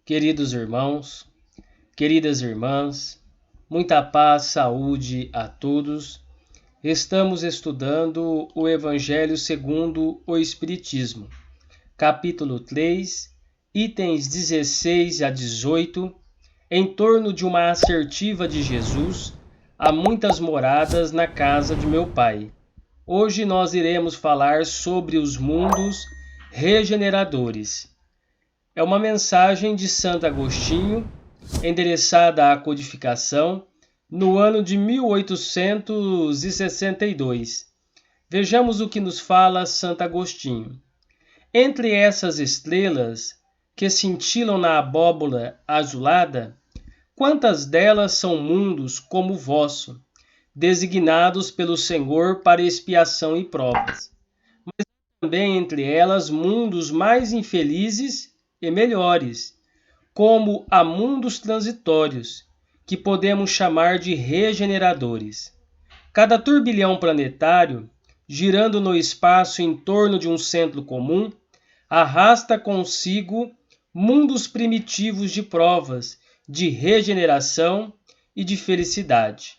Queridos irmãos, queridas irmãs, muita paz, saúde a todos. Estamos estudando o Evangelho segundo o Espiritismo, capítulo 3, itens 16 a 18, em torno de uma assertiva de Jesus: há muitas moradas na casa de meu Pai. Hoje nós iremos falar sobre os mundos regeneradores. É uma mensagem de Santo Agostinho, endereçada à codificação no ano de 1862. Vejamos o que nos fala Santo Agostinho. Entre essas estrelas que cintilam na abóbora azulada, quantas delas são mundos como o vosso, designados pelo Senhor para expiação e provas? Mas também entre elas mundos mais infelizes e melhores, como há mundos transitórios, que podemos chamar de regeneradores. Cada turbilhão planetário, girando no espaço em torno de um centro comum, arrasta consigo mundos primitivos de provas, de regeneração e de felicidade.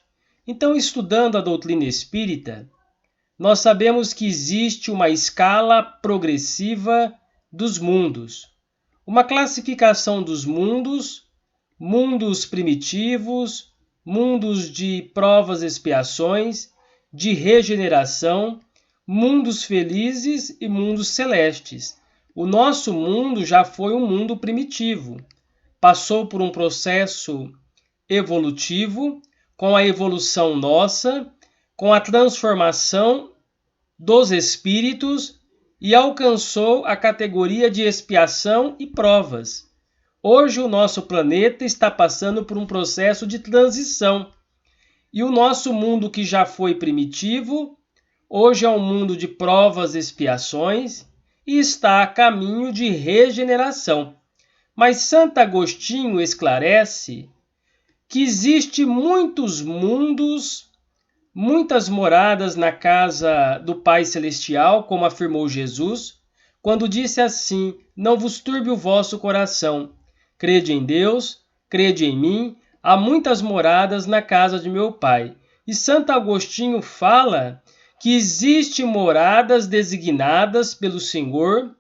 Então, estudando a doutrina espírita, nós sabemos que existe uma escala progressiva dos mundos, uma classificação dos mundos, mundos primitivos, mundos de provas e expiações, de regeneração, mundos felizes e mundos celestes. O nosso mundo já foi um mundo primitivo, passou por um processo evolutivo, com a evolução nossa, com a transformação dos espíritos, e alcançou a categoria de expiação e provas. Hoje o nosso planeta está passando por um processo de transição. E o nosso mundo, que já foi primitivo, hoje é um mundo de provas e expiações e está a caminho de regeneração. Mas Santo Agostinho esclarece que existe muitos mundos, muitas moradas na casa do Pai Celestial, como afirmou Jesus, quando disse assim: não vos turbe o vosso coração. Crede em Deus, crede em mim, há muitas moradas na casa de meu Pai. E Santo Agostinho fala que existem moradas designadas pelo Senhor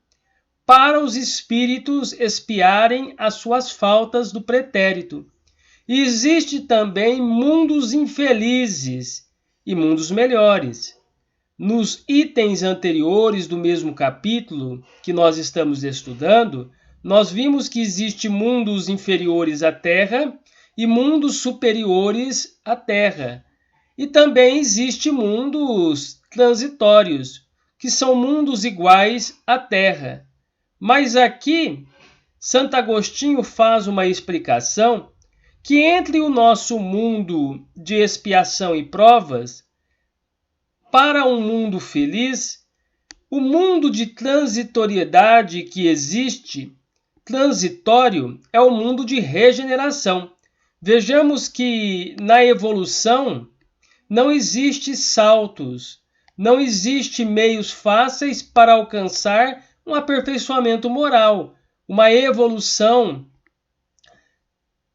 para os espíritos expiarem as suas faltas do pretérito. E existe também mundos infelizes e mundos melhores. Nos itens anteriores do mesmo capítulo que nós estamos estudando, nós vimos que existem mundos inferiores à Terra e mundos superiores à Terra. E também existem mundos transitórios, que são mundos iguais à Terra. Mas aqui, Santo Agostinho faz uma explicação que entre o nosso mundo de expiação e provas, para um mundo feliz, o mundo de transitoriedade que existe, transitório, é o mundo de regeneração. Vejamos que na evolução não existe saltos, não existe meios fáceis para alcançar um aperfeiçoamento moral, uma evolução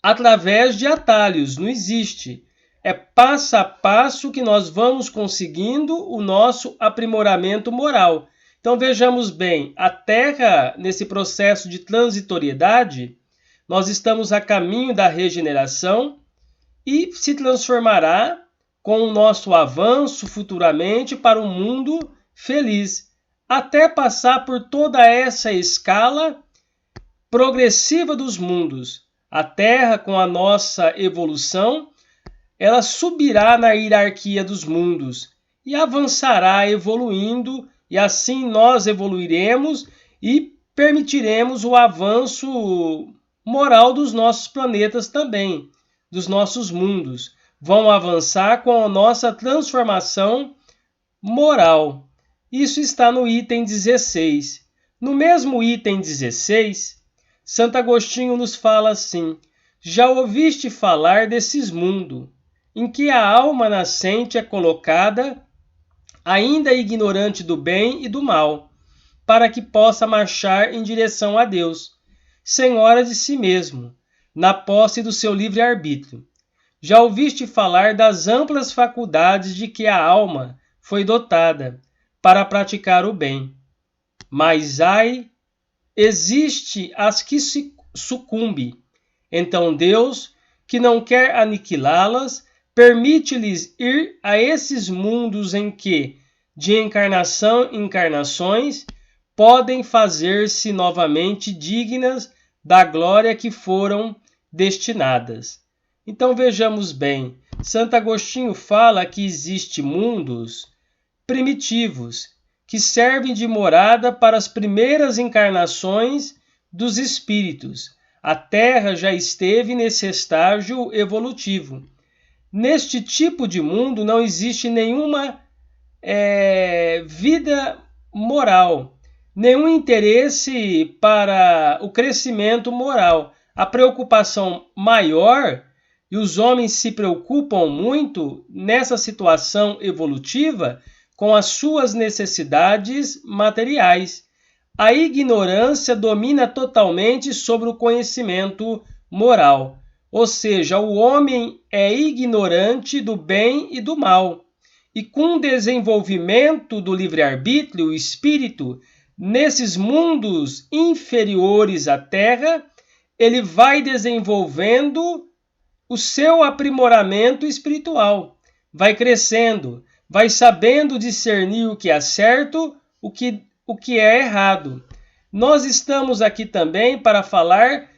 através de atalhos, não existe. É passo a passo que nós vamos conseguindo o nosso aprimoramento moral. Então vejamos bem, a Terra, nesse processo de transitoriedade, nós estamos a caminho da regeneração e se transformará com o nosso avanço futuramente para um mundo feliz, até passar por toda essa escala progressiva dos mundos. A Terra, com a nossa evolução, ela subirá na hierarquia dos mundos e avançará evoluindo, e assim nós evoluiremos e permitiremos o avanço moral dos nossos planetas também, dos nossos mundos. Vão avançar com a nossa transformação moral. Isso está no item 16. No mesmo item 16, Santo Agostinho nos fala assim: já ouviste falar desses mundos, em que a alma nascente é colocada, ainda ignorante do bem e do mal, para que possa marchar em direção a Deus. senhora de si mesmo, na posse do seu livre-arbítrio. Já ouviste falar das amplas faculdades de que a alma foi dotada para praticar o bem. Mas existe as que sucumbe. Então Deus, que não quer aniquilá-las, permite-lhes ir a esses mundos em que, de encarnação em encarnações, podem fazer-se novamente dignas da glória que foram destinadas. Então vejamos bem, Santo Agostinho fala que existem mundos primitivos, que servem de morada para as primeiras encarnações dos espíritos. A Terra já esteve nesse estágio evolutivo. Neste tipo de mundo não existe nenhuma vida moral, nenhum interesse para o crescimento moral. A preocupação maior, e os homens se preocupam muito nessa situação evolutiva, com as suas necessidades materiais. A ignorância domina totalmente sobre o conhecimento moral, ou seja, o homem é ignorante do bem e do mal. E com o desenvolvimento do livre-arbítrio, o espírito, nesses mundos inferiores à Terra, ele vai desenvolvendo o seu aprimoramento espiritual, vai crescendo, vai sabendo discernir o que é certo, o que é errado. Nós estamos aqui também para falar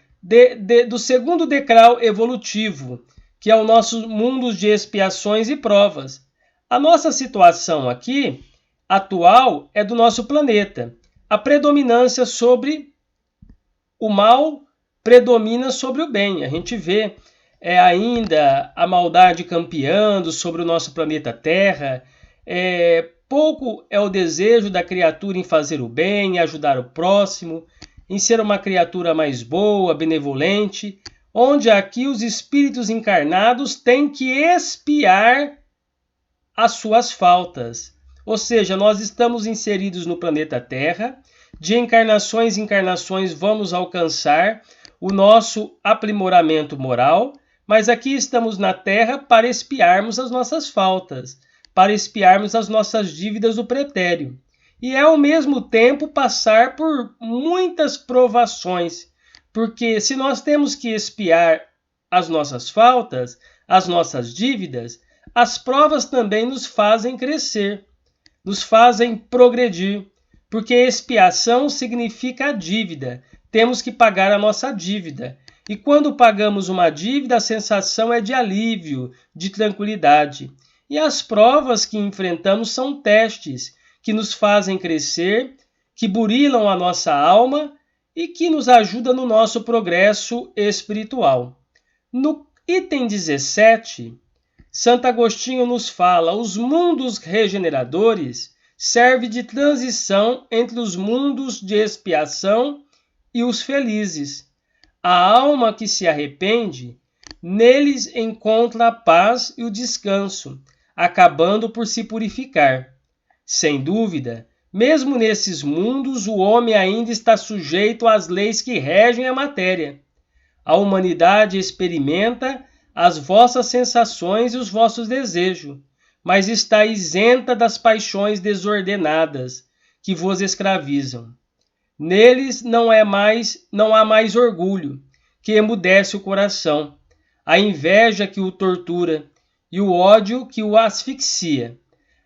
do segundo degrau evolutivo, que é o nosso mundo de expiações e provas. A nossa situação aqui, atual, é do nosso planeta. A predominância sobre o mal predomina sobre o bem. A gente vê ainda a maldade campeando sobre o nosso planeta Terra. Pouco é o desejo da criatura em fazer o bem, em ajudar o próximo, em ser uma criatura mais boa, benevolente, onde aqui os espíritos encarnados têm que expiar as suas faltas. Ou seja, nós estamos inseridos no planeta Terra, de encarnações em encarnações vamos alcançar o nosso aprimoramento moral, mas aqui estamos na Terra para expiarmos as nossas faltas, para expiarmos as nossas dívidas do pretérito. E ao mesmo tempo passar por muitas provações, porque se nós temos que expiar as nossas faltas, as nossas dívidas, as provas também nos fazem crescer, nos fazem progredir, porque expiação significa a dívida. Temos que pagar a nossa dívida. E quando pagamos uma dívida, a sensação é de alívio, de tranquilidade. E as provas que enfrentamos são testes que nos fazem crescer, que burilam a nossa alma e que nos ajudam no nosso progresso espiritual. No item 17, Santo Agostinho nos fala: os mundos regeneradores servem de transição entre os mundos de expiação e os felizes. A alma que se arrepende, neles encontra a paz e o descanso, acabando por se purificar. Sem dúvida, mesmo nesses mundos, o homem ainda está sujeito às leis que regem a matéria. A humanidade experimenta as vossas sensações e os vossos desejos, mas está isenta das paixões desordenadas que vos escravizam. Neles não há mais orgulho, que emudece o coração, a inveja que o tortura e o ódio que o asfixia.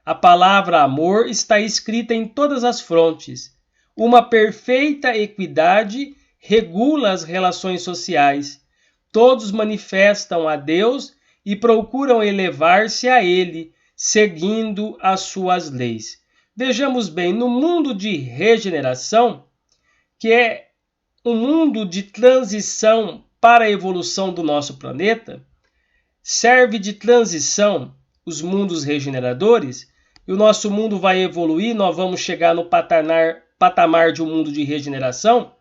A palavra amor está escrita em todas as frontes. Uma perfeita equidade regula as relações sociais. Todos manifestam a Deus e procuram elevar-se a Ele, seguindo as suas leis. Vejamos bem, no mundo de regeneração, que é um mundo de transição para a evolução do nosso planeta, serve de transição os mundos regeneradores, e o nosso mundo vai evoluir, nós vamos chegar no patamar de um mundo de regeneração.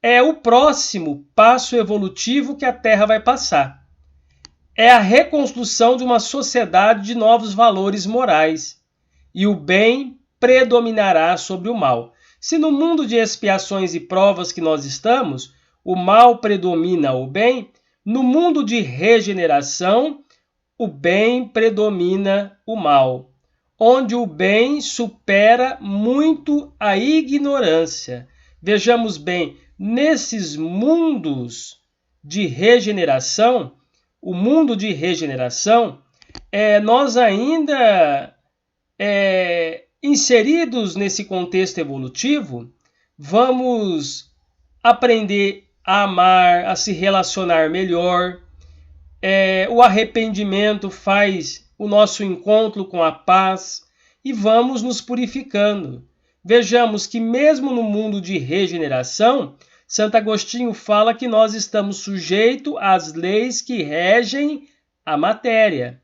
É o próximo passo evolutivo que a Terra vai passar. É a reconstrução de uma sociedade de novos valores morais, e o bem predominará sobre o mal. Se no mundo de expiações e provas que nós estamos, o mal predomina o bem, no mundo de regeneração, o bem predomina o mal, onde o bem supera muito a ignorância. Vejamos bem, nesses mundos de regeneração, o mundo de regeneração, nós ainda inseridos nesse contexto evolutivo, vamos aprender a amar, a se relacionar melhor. O arrependimento faz o nosso encontro com a paz e vamos nos purificando. Vejamos que mesmo no mundo de regeneração, Santo Agostinho fala que nós estamos sujeitos às leis que regem a matéria.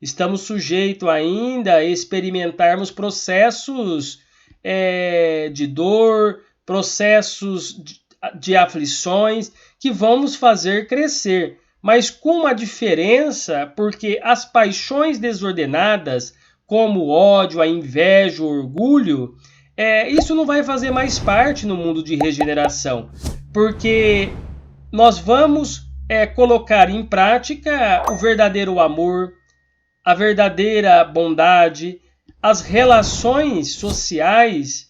Estamos sujeitos ainda a experimentarmos processos de dor, processos de aflições que vão nos fazer crescer. Mas com uma diferença, porque as paixões desordenadas, como o ódio, a inveja, o orgulho, isso não vai fazer mais parte no mundo de regeneração, porque nós vamos colocar em prática o verdadeiro amor, a verdadeira bondade, as relações sociais,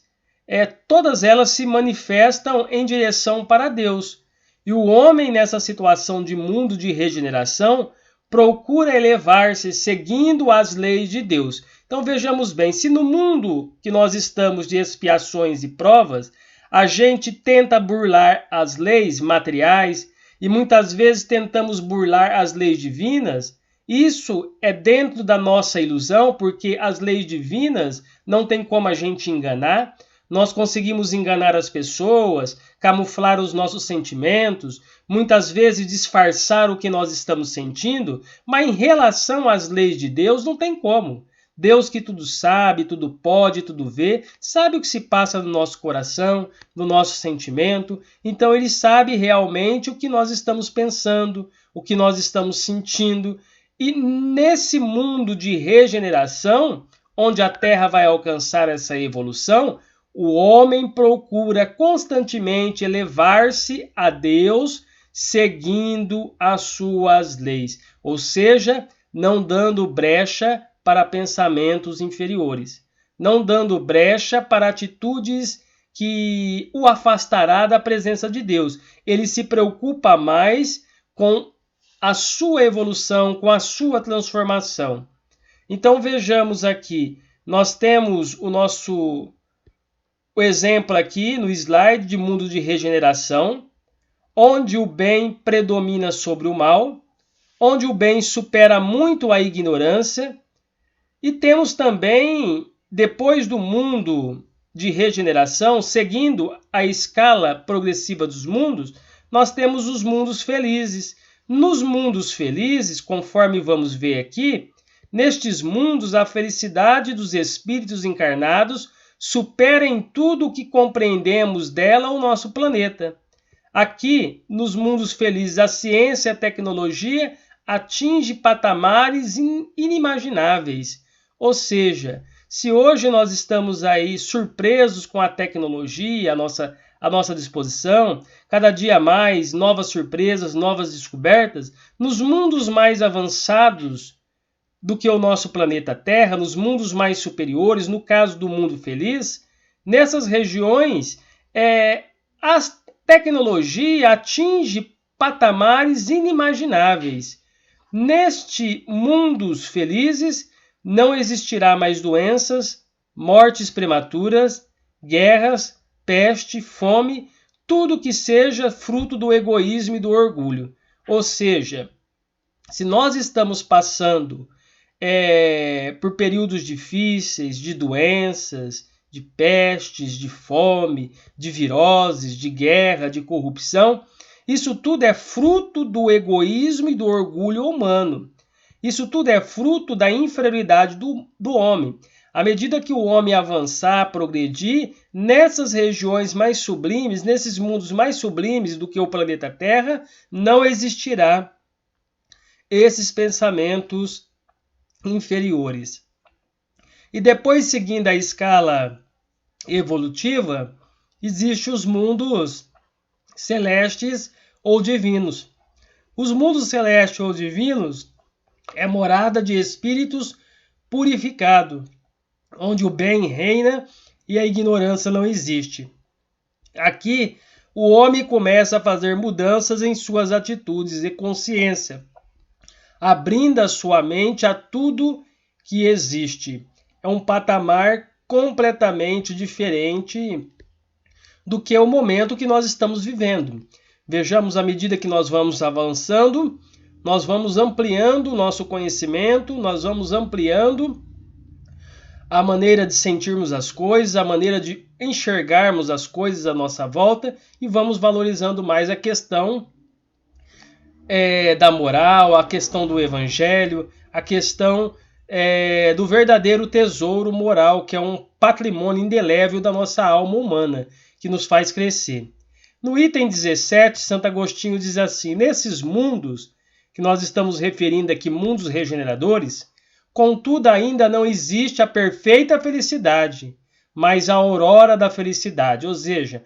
todas elas se manifestam em direção para Deus. E o homem, nessa situação de mundo de regeneração, procura elevar-se seguindo as leis de Deus. Então vejamos bem, se no mundo que nós estamos de expiações e provas, a gente tenta burlar as leis materiais e muitas vezes tentamos burlar as leis divinas, isso é dentro da nossa ilusão, porque as leis divinas não tem como a gente enganar. Nós conseguimos enganar as pessoas, camuflar os nossos sentimentos, muitas vezes disfarçar o que nós estamos sentindo, mas em relação às leis de Deus não tem como. Deus que tudo sabe, tudo pode, tudo vê, sabe o que se passa no nosso coração, no nosso sentimento, então Ele sabe realmente o que nós estamos pensando, o que nós estamos sentindo. E nesse mundo de regeneração, onde a Terra vai alcançar essa evolução, o homem procura constantemente elevar-se a Deus seguindo as suas leis, ou seja, não dando brecha para pensamentos inferiores, não dando brecha para atitudes que o afastará da presença de Deus. Ele se preocupa mais com a sua evolução, com a sua transformação. Então vejamos aqui, nós temos o exemplo aqui no slide de mundo de regeneração, onde o bem predomina sobre o mal, onde o bem supera muito a ignorância, e temos também, depois do mundo de regeneração, seguindo a escala progressiva dos mundos, nós temos os mundos felizes. Nos mundos felizes, conforme vamos ver aqui, nestes mundos a felicidade dos espíritos encarnados supera em tudo o que compreendemos dela o nosso planeta. Aqui, nos mundos felizes, a ciência e a tecnologia atinge patamares inimagináveis. Ou seja, se hoje nós estamos aí surpresos com a tecnologia, à nossa disposição, cada dia mais novas surpresas, novas descobertas, nos mundos mais avançados do que o nosso planeta Terra, nos mundos mais superiores, no caso do mundo feliz, nessas regiões, a tecnologia atinge patamares inimagináveis. Neste mundos felizes, não existirá mais doenças, mortes prematuras, guerras, peste, fome, tudo que seja fruto do egoísmo e do orgulho. Ou seja, se nós estamos passando por períodos difíceis, de doenças, de pestes, de fome, de viroses, de guerra, de corrupção, isso tudo é fruto do egoísmo e do orgulho humano. Isso tudo é fruto da inferioridade do homem. À medida que o homem avançar, progredir, nessas regiões mais sublimes, nesses mundos mais sublimes do que o planeta Terra, não existirá esses pensamentos inferiores. E depois, seguindo a escala evolutiva, existem os mundos celestes ou divinos. Os mundos celestes ou divinos é morada de espíritos purificados, onde o bem reina e a ignorância não existe. Aqui, o homem começa a fazer mudanças em suas atitudes e consciência, abrindo a sua mente a tudo que existe. É um patamar completamente diferente do que o momento que nós estamos vivendo. Vejamos, à medida que nós vamos avançando, nós vamos ampliando o nosso conhecimento, nós vamos ampliando a maneira de sentirmos as coisas, a maneira de enxergarmos as coisas à nossa volta e vamos valorizando mais a questão da moral, a questão do evangelho, a questão do verdadeiro tesouro moral, que é um patrimônio indelével da nossa alma humana, que nos faz crescer. No item 17, Santo Agostinho diz assim: nesses mundos, que nós estamos referindo aqui, mundos regeneradores, contudo ainda não existe a perfeita felicidade, mas a aurora da felicidade. Ou seja,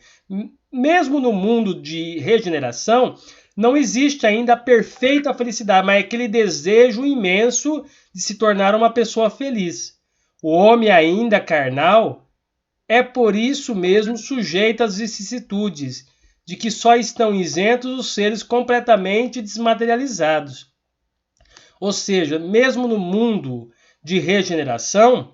mesmo no mundo de regeneração, não existe ainda a perfeita felicidade, mas é aquele desejo imenso de se tornar uma pessoa feliz. O homem ainda carnal é por isso mesmo sujeito às vicissitudes, de que só estão isentos os seres completamente desmaterializados. Ou seja, mesmo no mundo de regeneração,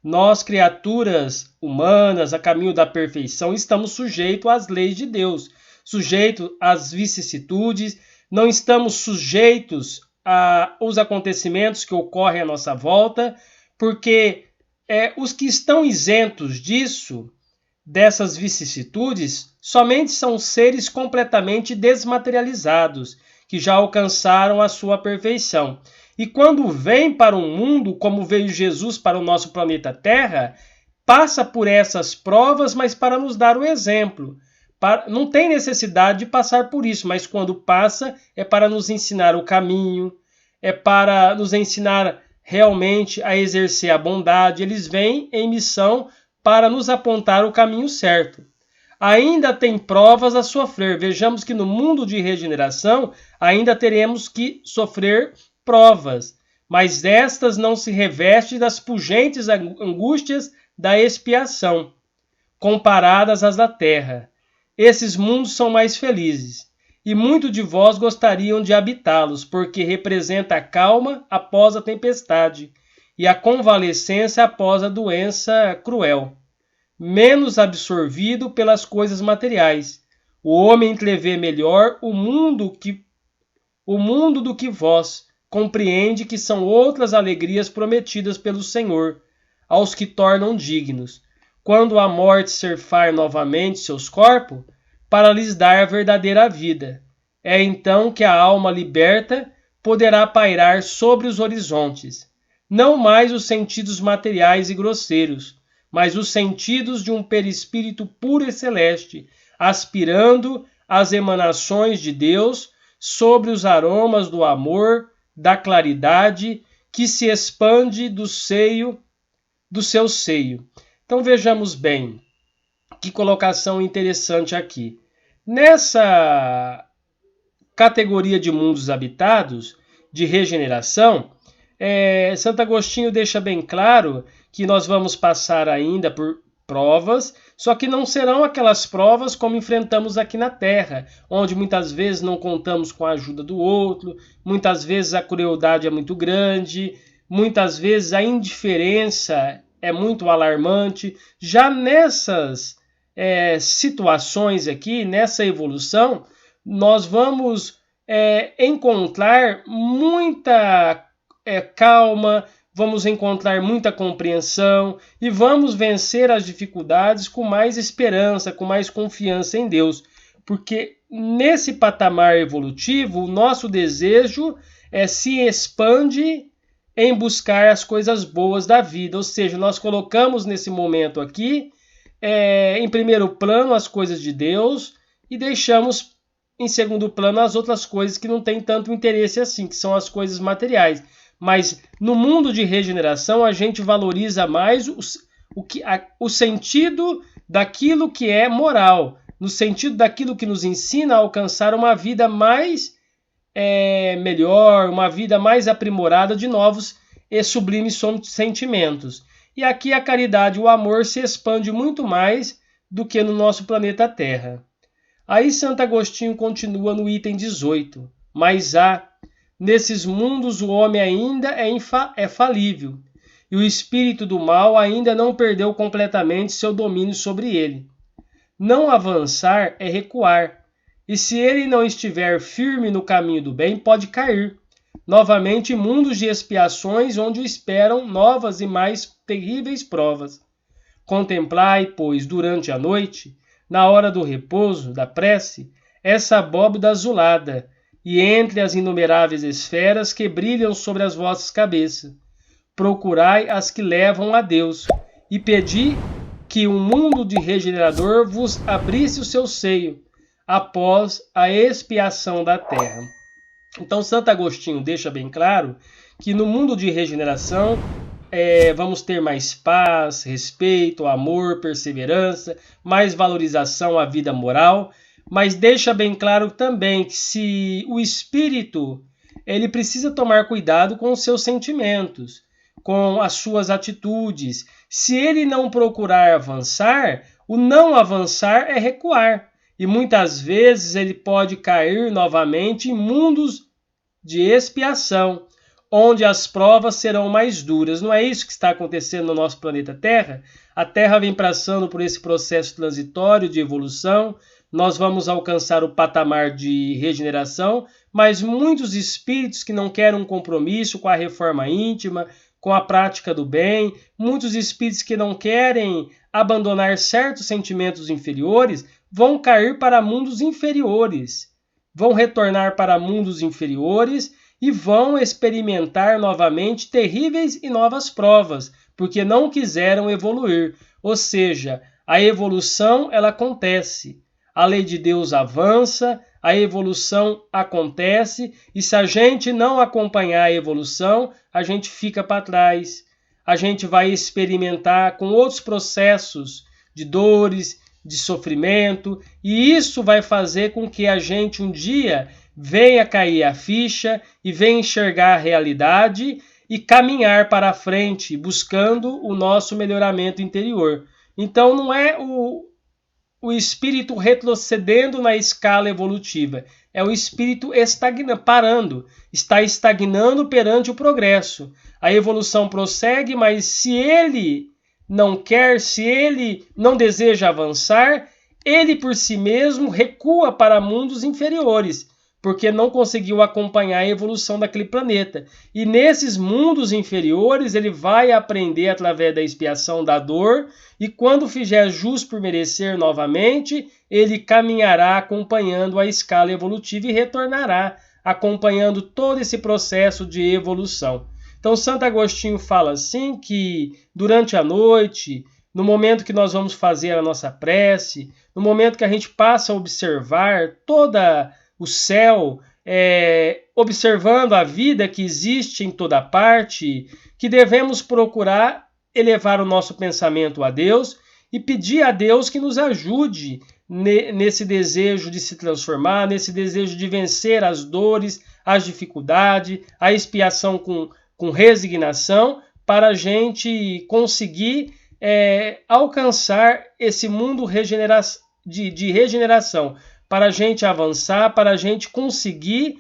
nós, criaturas humanas, a caminho da perfeição, estamos sujeitos às leis de Deus, sujeitos às vicissitudes, não estamos sujeitos aos acontecimentos que ocorrem à nossa volta, porque os que estão isentos disso, dessas vicissitudes, somente são seres completamente desmaterializados, que já alcançaram a sua perfeição. E quando vem para um mundo, como veio Jesus para o nosso planeta Terra, passa por essas provas, mas para nos dar o exemplo. Não tem necessidade de passar por isso, mas quando passa, é para nos ensinar o caminho, é para nos ensinar realmente a exercer a bondade. Eles vêm em missão para nos apontar o caminho certo. Ainda tem provas a sofrer. Vejamos que no mundo de regeneração ainda teremos que sofrer provas, mas estas não se revestem das pungentes angústias da expiação, comparadas às da terra. Esses mundos são mais felizes, e muitos de vós gostariam de habitá-los, porque representa a calma após a tempestade e a convalescência após a doença cruel. Menos absorvido pelas coisas materiais, o homem entrevê melhor o mundo do que vós, compreende que são outras alegrias prometidas pelo Senhor aos que tornam dignos, quando a morte cerfar novamente seus corpos, para lhes dar a verdadeira vida. É então que a alma liberta poderá pairar sobre os horizontes, não mais os sentidos materiais e grosseiros, mas os sentidos de um perispírito puro e celeste, aspirando às emanações de Deus sobre os aromas do amor, da claridade que se expande do seu seio. Então vejamos bem, que colocação interessante aqui. Nessa categoria de mundos habitados, de regeneração, Santo Agostinho deixa bem claro que nós vamos passar ainda por provas, só que não serão aquelas provas como enfrentamos aqui na Terra, onde muitas vezes não contamos com a ajuda do outro, muitas vezes a crueldade é muito grande, muitas vezes a indiferença é muito alarmante. Já nessas situações aqui, nessa evolução, nós vamos encontrar muita calma, vamos encontrar muita compreensão e vamos vencer as dificuldades com mais esperança, com mais confiança em Deus. Porque nesse patamar evolutivo, o nosso desejo se expande em buscar as coisas boas da vida. Ou seja, nós colocamos nesse momento aqui, em primeiro plano, as coisas de Deus e deixamos em segundo plano as outras coisas que não têm tanto interesse assim, que são as coisas materiais. Mas no mundo de regeneração a gente valoriza mais o sentido daquilo que é moral. no sentido daquilo que nos ensina a alcançar uma vida mais melhor, uma vida mais aprimorada de novos e sublimes sentimentos. E aqui a caridade e o amor se expande muito mais do que no nosso planeta Terra. Aí Santo Agostinho continua no item 18. Mas nesses mundos o homem ainda é falível, e o espírito do mal ainda não perdeu completamente seu domínio sobre ele. Não avançar é recuar, e se ele não estiver firme no caminho do bem, pode cair novamente em mundos de expiações onde o esperam novas e mais terríveis provas. Contemplai, pois, durante a noite, na hora do repouso, da prece, essa abóbada azulada, e entre as inumeráveis esferas que brilham sobre as vossas cabeças. Procurai as que levam a Deus, e pedi que um mundo de regenerador vos abrisse o seu seio, após a expiação da terra. Então, Santo Agostinho deixa bem claro que no mundo de regeneração vamos ter mais paz, respeito, amor, perseverança, mais valorização à vida moral, mas deixa bem claro também que se o espírito ele precisa tomar cuidado com os seus sentimentos, com as suas atitudes. Se ele não procurar avançar, o não avançar é recuar. E muitas vezes ele pode cair novamente em mundos de expiação, onde as provas serão mais duras. Não é isso que está acontecendo no nosso planeta Terra? A Terra vem passando por esse processo transitório de evolução, nós vamos alcançar o patamar de regeneração, mas muitos espíritos que não querem um compromisso com a reforma íntima, com a prática do bem, muitos espíritos que não querem abandonar certos sentimentos inferiores, vão cair para mundos inferiores, vão retornar para mundos inferiores e vão experimentar novamente terríveis e novas provas, porque não quiseram evoluir. Ou seja, a evolução ela acontece, a lei de Deus avança, a evolução acontece, e se a gente não acompanhar a evolução, a gente fica para trás. A gente vai experimentar com outros processos de dores, de sofrimento, e isso vai fazer com que a gente um dia venha cair a ficha e venha enxergar a realidade e caminhar para a frente, buscando o nosso melhoramento interior. Então não é o espírito retrocedendo na escala evolutiva, é o espírito parando, está estagnando perante o progresso. A evolução prossegue, mas se ele não quer, se ele não deseja avançar, ele por si mesmo recua para mundos inferiores, porque não conseguiu acompanhar a evolução daquele planeta. E nesses mundos inferiores ele vai aprender através da expiação da dor, e quando fizer jus por merecer novamente, ele caminhará acompanhando a escala evolutiva e retornará acompanhando todo esse processo de evolução. Então, Santo Agostinho fala assim que durante a noite, no momento que nós vamos fazer a nossa prece, no momento que a gente passa a observar todo o céu, observando a vida que existe em toda parte, que devemos procurar elevar o nosso pensamento a Deus e pedir a Deus que nos ajude nesse desejo de se transformar, nesse desejo de vencer as dores, as dificuldades, a expiação com resignação, para a gente conseguir alcançar esse mundo de regeneração, para a gente avançar, para a gente conseguir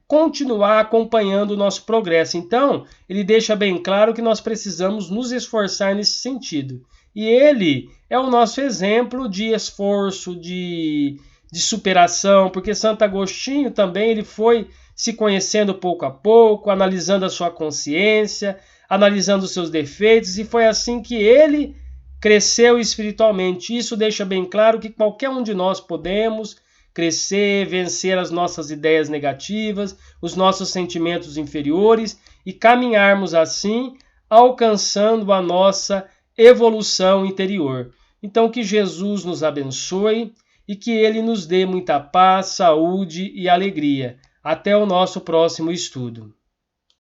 continuar acompanhando o nosso progresso. Então, ele deixa bem claro que nós precisamos nos esforçar nesse sentido. E ele é o nosso exemplo de esforço, de superação, porque Santo Agostinho também ele foi se conhecendo pouco a pouco, analisando a sua consciência, analisando os seus defeitos, e foi assim que ele cresceu espiritualmente. Isso deixa bem claro que qualquer um de nós podemos crescer, vencer as nossas ideias negativas, os nossos sentimentos inferiores e caminharmos assim, alcançando a nossa evolução interior. Então que Jesus nos abençoe e que Ele nos dê muita paz, saúde e alegria. Até o nosso próximo estudo.